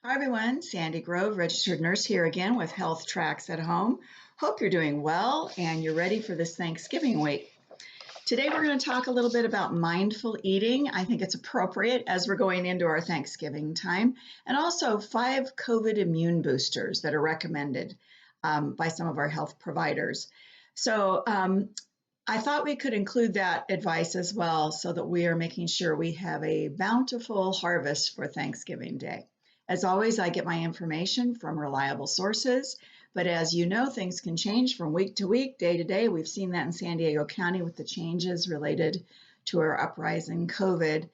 Hi everyone, Sandy Grove, registered nurse here again with Health Tracks at Home. Hope you're doing well and you're ready for this Thanksgiving week. Today we're going to talk a little bit about mindful eating. I think it's appropriate as we're going into our Thanksgiving time, and also 5 COVID immune boosters that are recommended by some of our health providers. So I thought we could include that advice as well so that we are making sure we have a bountiful harvest for Thanksgiving Day. As always, I get my information from reliable sources, but as you know, things can change from week to week, day to day. We've seen that in San Diego County with the changes related to our uprising COVID.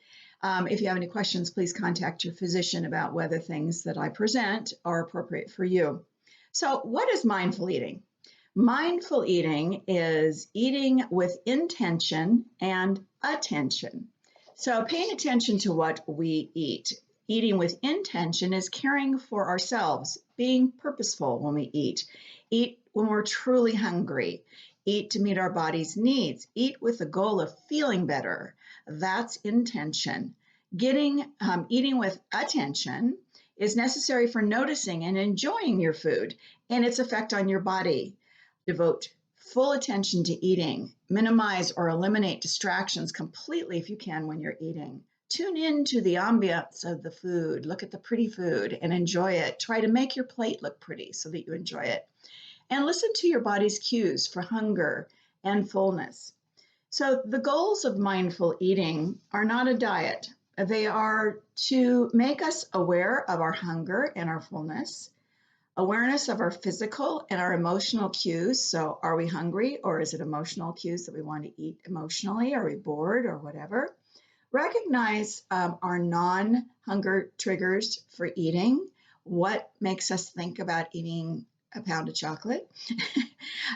If you have any questions, please contact your physician about whether things that I present are appropriate for you. So, what is mindful eating? Mindful eating is eating with intention and attention. So, paying attention to what we eat. Eating with intention is caring for ourselves, being purposeful when we eat when we're truly hungry, eat to meet our body's needs, eat with the goal of feeling better. That's intention. Eating with attention is necessary for noticing and enjoying your food and its effect on your body. Devote full attention to eating. Minimize or eliminate distractions completely if you can when you're eating. Tune in to the ambiance of the food. Look at the pretty food and enjoy it. Try to make your plate look pretty so that you enjoy it. And listen to your body's cues for hunger and fullness. So, the goals of mindful eating are not a diet, they are to make us aware of our hunger and our fullness, awareness of our physical and our emotional cues. So, are we hungry, or is it emotional cues that we want to eat emotionally? Are we bored or whatever? Recognize our non-hunger triggers for eating. What makes us think about eating a pound of chocolate?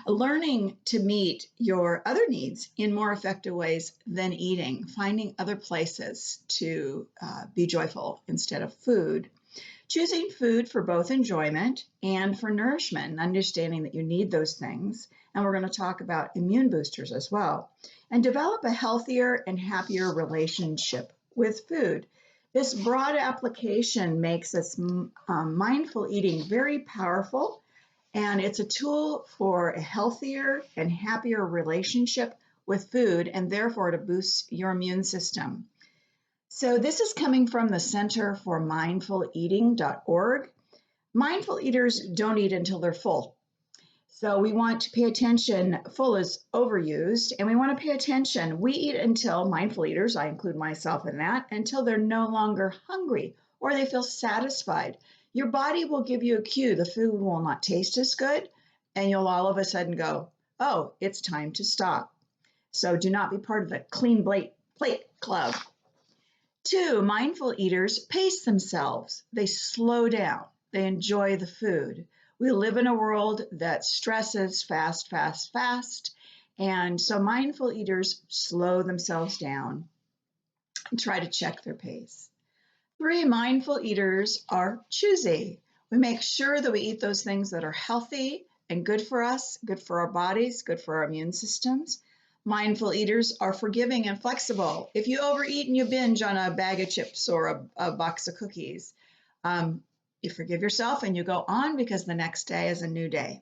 Learning to meet your other needs in more effective ways than eating. Finding other places to be joyful instead of food. Choosing food for both enjoyment and for nourishment, and understanding that you need those things. And we're going to talk about immune boosters as well. And develop a healthier and happier relationship with food. This broad application makes this mindful eating very powerful, and it's a tool for a healthier and happier relationship with food, and therefore to boost your immune system. So this is coming from the Center for Mindful Eating.org. Mindful eaters don't eat until they're full. So we want to pay attention. Full is overused, and we want to pay attention. We eat until, mindful eaters, I include myself in that, until they're no longer hungry or they feel satisfied. Your body will give you a cue. The food will not taste as good, and you'll all of a sudden go, oh, it's time to stop. So do not be part of the clean plate club. 2, mindful eaters pace themselves. They slow down. They enjoy the food. We live in a world that stresses fast, fast, fast. And so mindful eaters slow themselves down and try to check their pace. 3, mindful eaters are choosy. We make sure that we eat those things that are healthy and good for us, good for our bodies, good for our immune systems. Mindful eaters are forgiving and flexible. If you overeat and you binge on a bag of chips or a box of cookies, you forgive yourself and you go on, because the next day is a new day.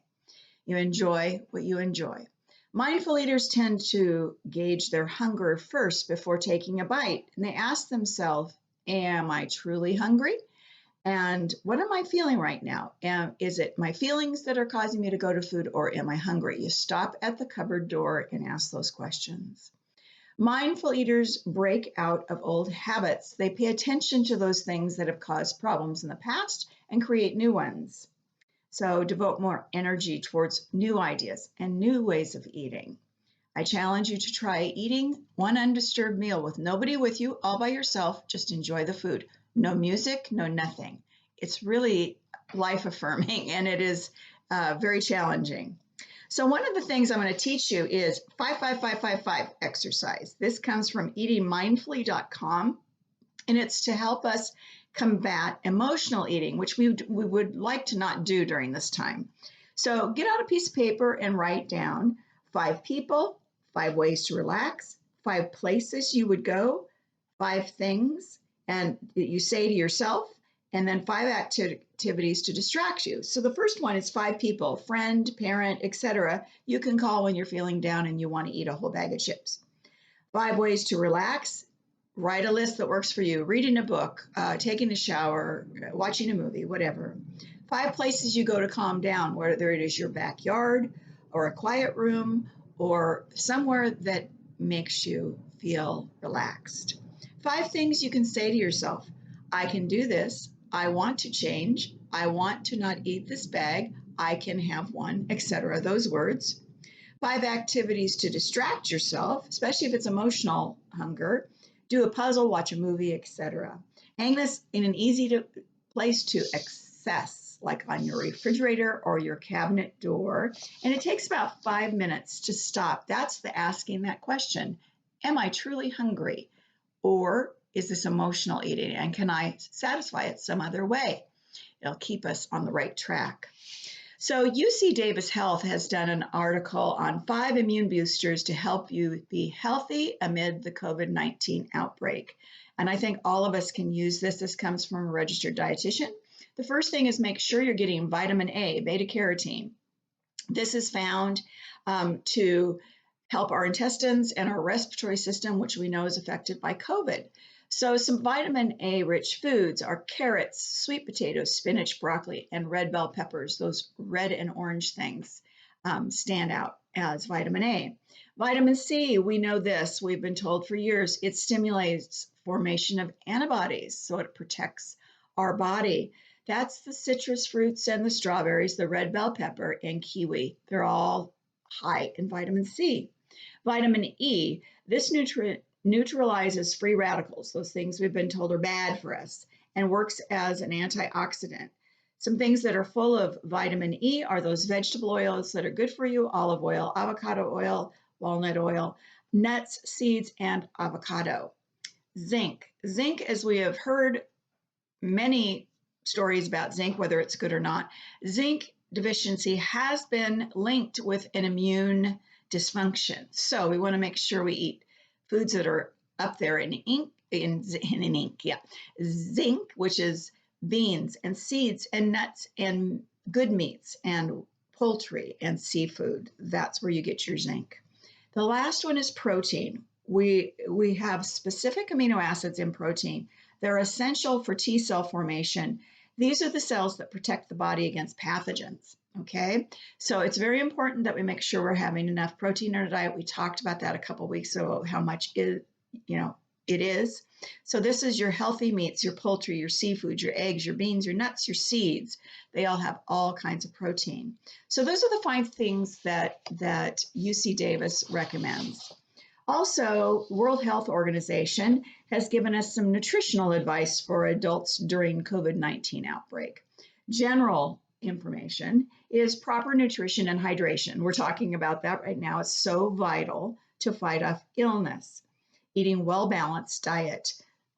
You enjoy what you enjoy. Mindful eaters tend to gauge their hunger first before taking a bite, and they ask themselves, am I truly hungry? And what am I feeling right now? Is it my feelings that are causing me to go to food, or am I hungry? You stop at the cupboard door and ask those questions. Mindful eaters break out of old habits. They pay attention to those things that have caused problems in the past and create new ones. So devote more energy towards new ideas and new ways of eating. I challenge you to try eating one undisturbed meal with nobody with you, all by yourself. Just enjoy the food. No music, no nothing. It's really life affirming, and it is very challenging. So one of the things I'm going to teach you is 5-5-5-5-5 exercise. This comes from eatingmindfully.com, and it's to help us combat emotional eating, which we would like to not do during this time. So get out a piece of paper and write down 5 people, 5 ways to relax, 5 places you would go, 5 things, and you say to yourself, and then 5 activities to distract you. So the first one is 5 people, friend, parent, etc. You can call when you're feeling down and you want to eat a whole bag of chips. 5 ways to relax. Write a list that works for you. Reading a book, taking a shower, watching a movie, whatever. 5 places you go to calm down, whether it is your backyard or a quiet room or somewhere that makes you feel relaxed. 5 things you can say to yourself. I can do this. I want to change. I want to not eat this bag. I can have one, etc. Those words. 5 activities to distract yourself, especially if it's emotional hunger. Do a puzzle, watch a movie, etc. Hang this in an easy place to access, like on your refrigerator or your cabinet door. And it takes about 5 minutes to stop. That's the asking that question. Am I truly hungry? Or is this emotional eating? And can I satisfy it some other way? It'll keep us on the right track. So UC Davis Health has done an article on 5 immune boosters to help you be healthy amid the COVID-19 outbreak. And I think all of us can use this. This comes from a registered dietitian. The first thing is make sure you're getting vitamin A, beta carotene. This is found to help our intestines and our respiratory system, which we know is affected by COVID. So some vitamin A rich foods are carrots, sweet potatoes, spinach, broccoli, and red bell peppers. Those red and orange things stand out as vitamin A. Vitamin C, we know this, we've been told for years, it stimulates formation of antibodies, so it protects our body. That's the citrus fruits and the strawberries, the red bell pepper and kiwi. They're all high in vitamin C. Vitamin E, this nutrient neutralizes free radicals, those things we've been told are bad for us, and works as an antioxidant. Some things that are full of vitamin E are those vegetable oils that are good for you: olive oil, avocado oil, walnut oil, nuts, seeds, and avocado. Zinc. Zinc, as we have heard many stories about zinc, whether it's good or not, zinc deficiency has been linked with an immune dysfunction. So we want to make sure we eat foods that are up there in zinc, which is beans and seeds and nuts and good meats and poultry and seafood. That's where you get your zinc. The last one is protein. We have specific amino acids in protein. They're essential for T cell formation. These are the cells that protect the body against pathogens. Okay, so it's very important that we make sure we're having enough protein in our diet. We talked about that a couple of weeks ago, how much it is. So this is your healthy meats, your poultry, your seafood, your eggs, your beans, your nuts, your seeds. They all have all kinds of protein. So those are the 5 things that UC Davis recommends. Also, World Health Organization has given us some nutritional advice for adults during COVID-19 outbreak. General information is proper nutrition and hydration. We're talking about that right now. It's so vital to fight off illness. Eating well-balanced diet,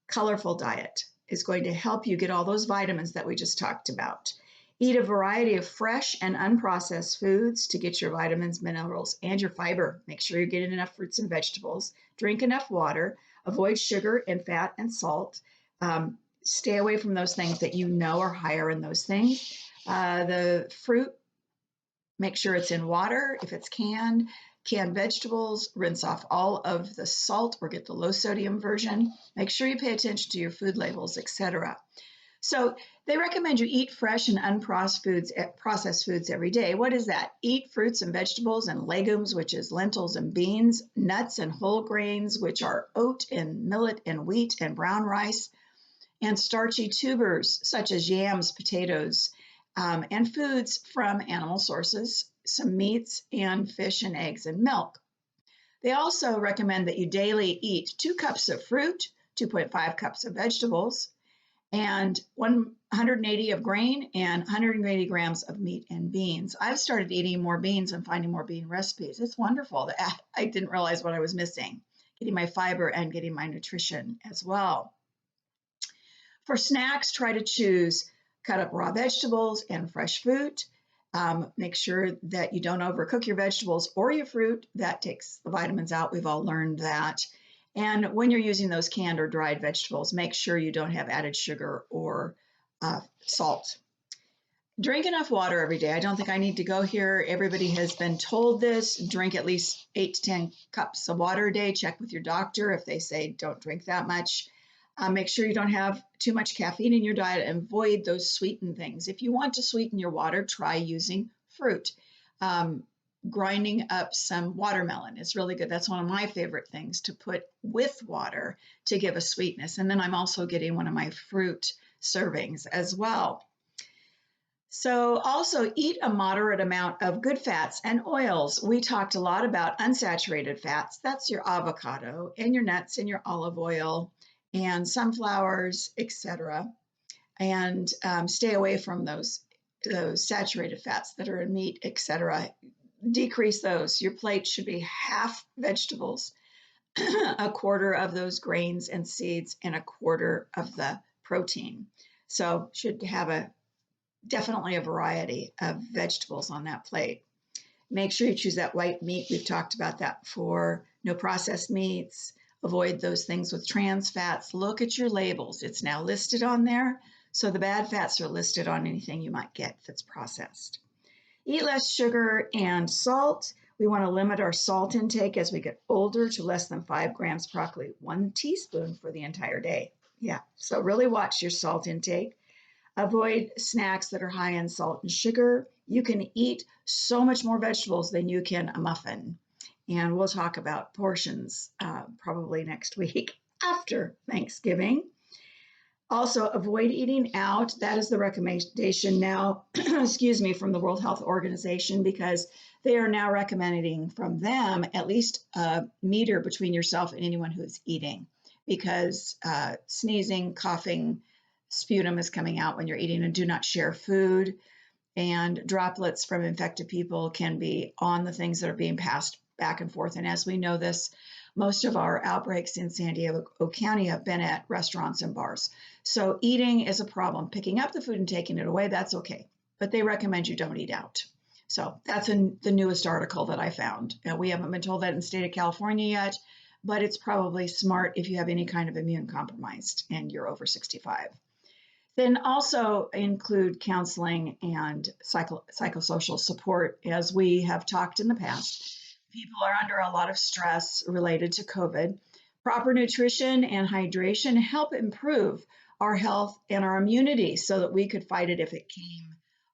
colorful diet is going to help you get all those vitamins that we just talked about. Eat a variety of fresh and unprocessed foods to get your vitamins, minerals, and your fiber. Make sure you're getting enough fruits and vegetables. Drink enough water. Avoid sugar and fat and salt. Stay away from those things that you know are higher in those things. The fruit, make sure it's in water if it's canned. Canned vegetables, rinse off all of the salt or get the low sodium version. Make sure you pay attention to your food labels, etc. So they recommend you eat fresh and unprocessed foods every day. What is that? Eat fruits and vegetables and legumes, which is lentils and beans, nuts and whole grains, which are oat and millet and wheat and brown rice, and starchy tubers such as yams, potatoes, and foods from animal sources, some meats and fish and eggs and milk. They also recommend that you daily eat 2 cups of fruit, 2.5 cups of vegetables, and 180 of grain and 180 grams of meat and beans. I've started eating more beans and finding more bean recipes. It's wonderful. I didn't realize what I was missing, getting my fiber and getting my nutrition as well. For snacks, try to choose cut up raw vegetables and fresh fruit. Make sure that you don't overcook your vegetables or your fruit. That takes the vitamins out. We've all learned that. And when you're using those canned or dried vegetables, make sure you don't have added sugar or salt. Drink enough water every day. I don't think I need to go here. Everybody has been told this. Drink at least 8 to 10 cups of water a day. Check with your doctor if they say don't drink that much. Make sure you don't have too much caffeine in your diet and avoid those sweetened things. If you want to sweeten your water, try using fruit. Grinding up some watermelon is really good. That's one of my favorite things to put with water to give a sweetness. And then I'm also getting one of my fruit servings as well. So also eat a moderate amount of good fats and oils. We talked a lot about unsaturated fats. That's your avocado and your nuts and your olive oil and sunflowers, etc. And stay away from those saturated fats that are in meat, etc. Decrease those. Your plate should be half vegetables, a quarter of those grains and seeds, and a quarter of the protein. So should have definitely a variety of vegetables on that plate. Make sure you choose that white meat. We've talked about that before. No processed meats. Avoid those things with trans fats. Look at your labels. It's now listed on there. So the bad fats are listed on anything you might get that's processed. Eat less sugar and salt. We want to limit our salt intake as we get older to less than 5 grams per 1 teaspoon for the entire day. Yeah, so really watch your salt intake. Avoid snacks that are high in salt and sugar. You can eat so much more vegetables than you can a muffin. And we'll talk about portions probably next week after Thanksgiving. Also, avoid eating out. That is the recommendation now, excuse me, from the World Health Organization, because they are now recommending from them at least a meter between yourself and anyone who's eating, because sneezing, coughing, sputum is coming out when you're eating, and do not share food. And droplets from infected people can be on the things that are being passed back and forth. And as we know this, most of our outbreaks in San Diego County have been at restaurants and bars. So eating is a problem. Picking up the food and taking it away, that's okay. But they recommend you don't eat out. So that's in the newest article that I found. We haven't been told that in the state of California yet, but it's probably smart if you have any kind of immune compromised and you're over 65. Then also include counseling and psychosocial support. As we have talked in the past, people are under a lot of stress related to COVID. Proper nutrition and hydration help improve our health and our immunity so that we could fight it if it came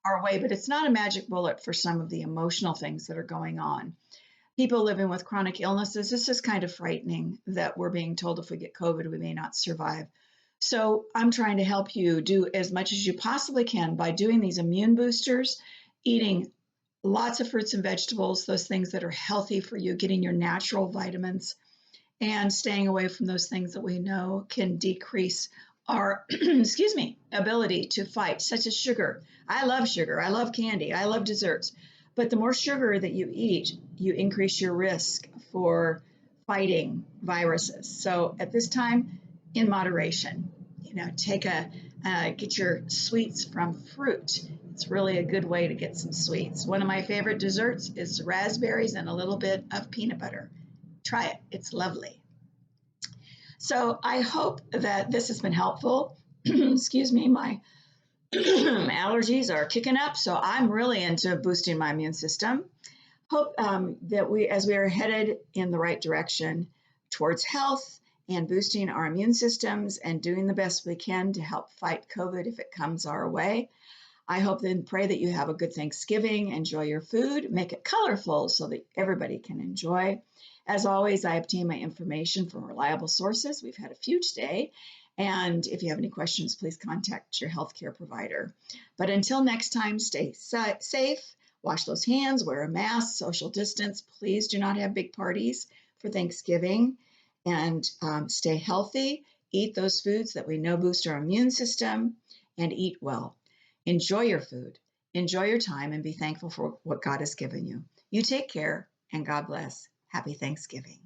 our way. But it's not a magic bullet for some of the emotional things that are going on. People living with chronic illnesses, this is kind of frightening that we're being told if we get COVID, we may not survive. So I'm trying to help you do as much as you possibly can by doing these immune boosters, eating lots of fruits and vegetables, those things that are healthy for you, getting your natural vitamins, and staying away from those things that we know can decrease our, excuse me, ability to fight, such as sugar. I love sugar. I love candy. I love desserts. But the more sugar that you eat, you increase your risk for fighting viruses. So at this time, in moderation, get your sweets from fruit. It's really a good way to get some sweets. One of my favorite desserts is raspberries and a little bit of peanut butter. Try it. It's lovely. So I hope that this has been helpful. Excuse me, my allergies are kicking up, so I'm really into boosting my immune system. Hope that as we are headed in the right direction towards health and boosting our immune systems and doing the best we can to help fight COVID if it comes our way. I hope and pray that you have a good Thanksgiving. Enjoy your food. Make it colorful so that everybody can enjoy. As always, I obtain my information from reliable sources. We've had a few today. And if you have any questions, please contact your healthcare provider. But until next time, stay safe, wash those hands, wear a mask, social distance. Please do not have big parties for Thanksgiving. And stay healthy. Eat those foods that we know boost our immune system, and eat well. Enjoy your food, enjoy your time, and be thankful for what God has given you. You take care, and God bless. Happy Thanksgiving.